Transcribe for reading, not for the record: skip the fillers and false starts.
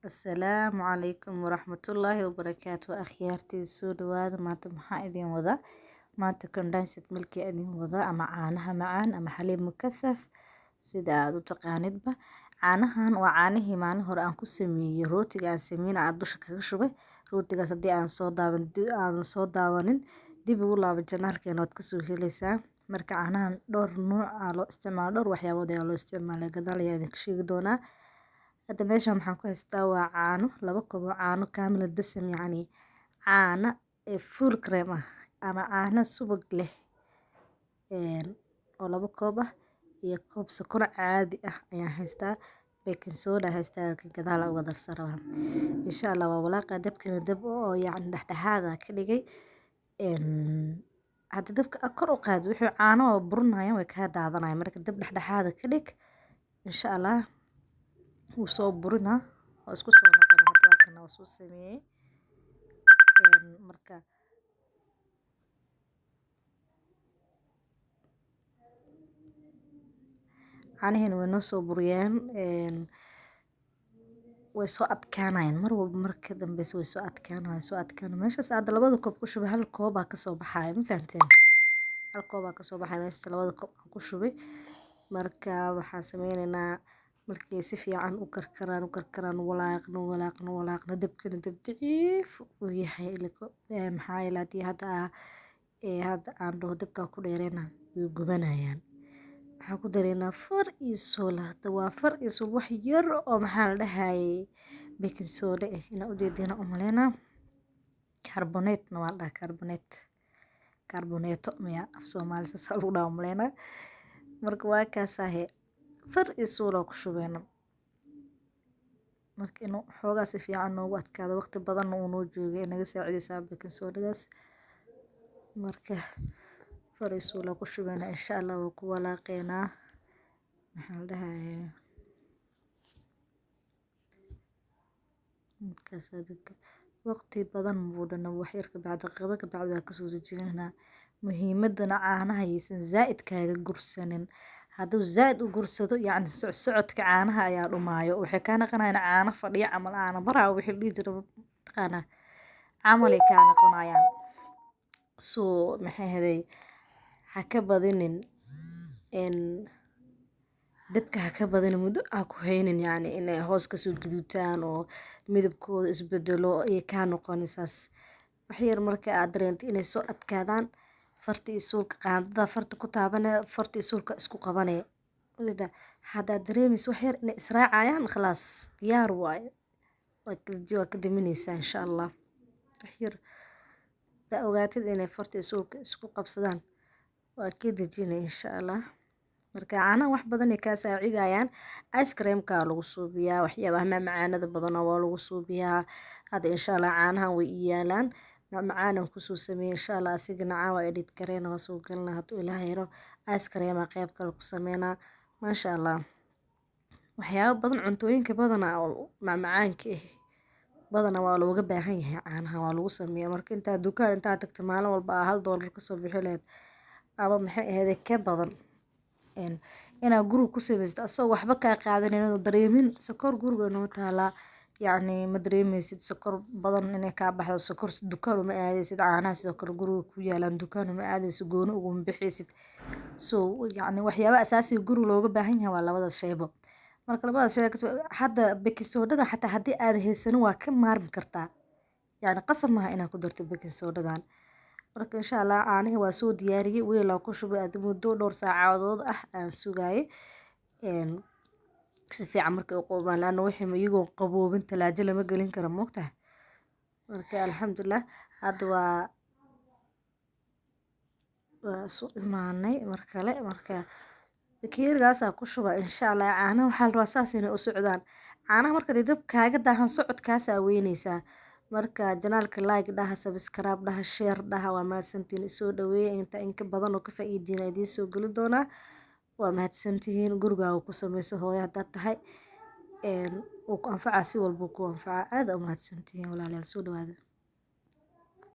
Asalaamu calaykum waraxmatullaahi wabarakaatu akhyaartii soo dhawaada maanta maxaa idin wada maanta condensed milk idin wada ama caanaha macaan ama xaliib mukasaf sida aad u taqaanidba caanahan waa caanihii maalin hore aan ku sameeyey rootiga aan sameeyay aan dusha kaga shubay rootigaas haddii aan soo daawanin dib ugu laabo janaalkeena waad kasoo helaysaa marka caanahan dhowr nooc loo isticmaalo dhowr waxyaabood ayaa loo isticmaalaa gadaal ayaa idinka sheegi doonaa hadda meeshan maxaan ku haystaa waa caano laba koob oo caano kaamila dasam yacni caano full cream ah ama caano subag leh oo laba koob ah iyo koob sokor caadi ah ayaan haystaa baking soda haystaa gadaal uga darsan rabaa insha Allah waa walaaqa dabkana dab oo yacni dhexdhexaad ah ka dhigay hadda dabka kor u qaad wixii caano oo burinayaan way ka daadanayaan marka dab dhexdhexaad ka dhig insha Allah wuu soo burinaa oo isku soo noqon hadda kana soo sameeyay marka caanaheena way noo soo buriyeen way soo adkaanayaan mar walba marka dambeysa way soo adkaanayaan meeshaas aad labada koob ku shubay hal koob baa kasoo baxaya ma fahanteen hal koob baa kasoo baxaya meeshaas labada koob aan ku shubay marka waxaan sameynaynaa markii si fiican u karkaraan walaaqno dabkana dab daciif uu yahay maxaa yeelay hadda aan dhaho dabka ku dheereena way gubanayaan waxaan ku dareynaa far iyo sool hadda waa far iyo sool wax yar oo maxaa la dhahayay baking soda inaan u jeedina u maleynaa carbonate waa la dhahaa carbonato miya af Soomaali saas lagu dhaho maleynaa marka waa kaasahe far iyo sool ku shubeyna marka inuu xoogaa si fiican noogu adkaado waqti badan uu noo joogay inaga saacidaysaa baking sodadaas marka far iyo sool ku shubeyna insha Allah waa ku walaaqeynaa maxaa la dhahayay markaas adduunka waqti badan muudana wax yar ka bacda daqiiqado ka bacda waa kasoo dejinaynaa muhiimadana caanaha aysan zaa'id kaaga gursanin hadduu zaa'id u gursado yacni socodka caanaha ayaa dhumaayo waxay kaa noqonayaan caano fadhiya camal caano baraa wixii la dhihi jiray mataqaanaa camalay kaa noqonayaan soo maxay haday ha ka badinin dabka ha ka badinin muddo ha ku haynin yacni inay hoos kasoo guduutaan oo midabkooda isbedelo ay kaa noqonaysaas wax yar marka aad dareento inay soo adkaadaan farta iyo suulka qaandada farta ku taabanee farta iyo suulka isku qabanee haddaad dareemayso wax yar inay israacayaan khalaas diyaar waaye waa ka daminaysaa insha Allah wax yar haddaa ogaatid inay farta iyo suulka isku qabsadaan waa ka dejinay insha Allah marka caanaha wax badan ay kaa saacidayaan ice creamka lagu suubiyaa waxyaabaha macaanada badan waa lagu suubiyaa hadda insha Allah caanahan way yaalaan macaan ku soo sameeyay insha Allah asigana caawa edit kareena waa soo galnaa hadduu ilaahay yaro ice cream qayb kale ku sameynaa maasha Allah waxyaabo badan cuntooyinka badan macaanka badana waa looga baahan yahay caanaha waa lagu sameeyaa marka intaa tagto maalin walba $1 ka soo bixi lahayd ama maxay ahayd ka badan inaa guriga ku samaysid asagoo waxba kaa qaadanin dareemin sokor guriga noo taalaa yacni ma dareemaysid sokor badan inay kaa baxdo sokor dukaan uma aadaysid caanaha sidoo kale guriga ku yaalaan dukaan uma aadaysid gooni uguma bixaysid soo yacni waxyaaba asaasiga guriga looga baahan yahay waa labadaas shaybo marka labadaas shay hadda baking sodada xataa haddii aad haysanin waa ka maarmi kartaa yacni qasab maaha inaad ku darto baking sodadan marka insha Allah caanihi waa soo diyaariyay weel aan ku shubay muddo dhowr saacadood ah aan sugayay si fiican markay u qoobaan laana wixii iyagoo qaboobin talaajo lama gelin karo moogtahay marka alxamdulillah hadda waa soo imaanay mar kale marka bakeerigaas ku shuba insha Allah caanaha waxaa la rabaa saas inay u socdaan caanaha marka dab kaaga daahan socodkaas weynaysaa marka janaalka like dhaha subscribe dhaha share dhaha waa mahadsantihiin soo dhaweeya inka badan oo ka faa'iideyna idiin soo geli doonaa waa mahadsantihiin gurigaaga ku samayso hooyo haddaad tahay wuu ku anfacaa si walba ku anfacaa aad u mahadsantihiin walaalayaal soo dhawaada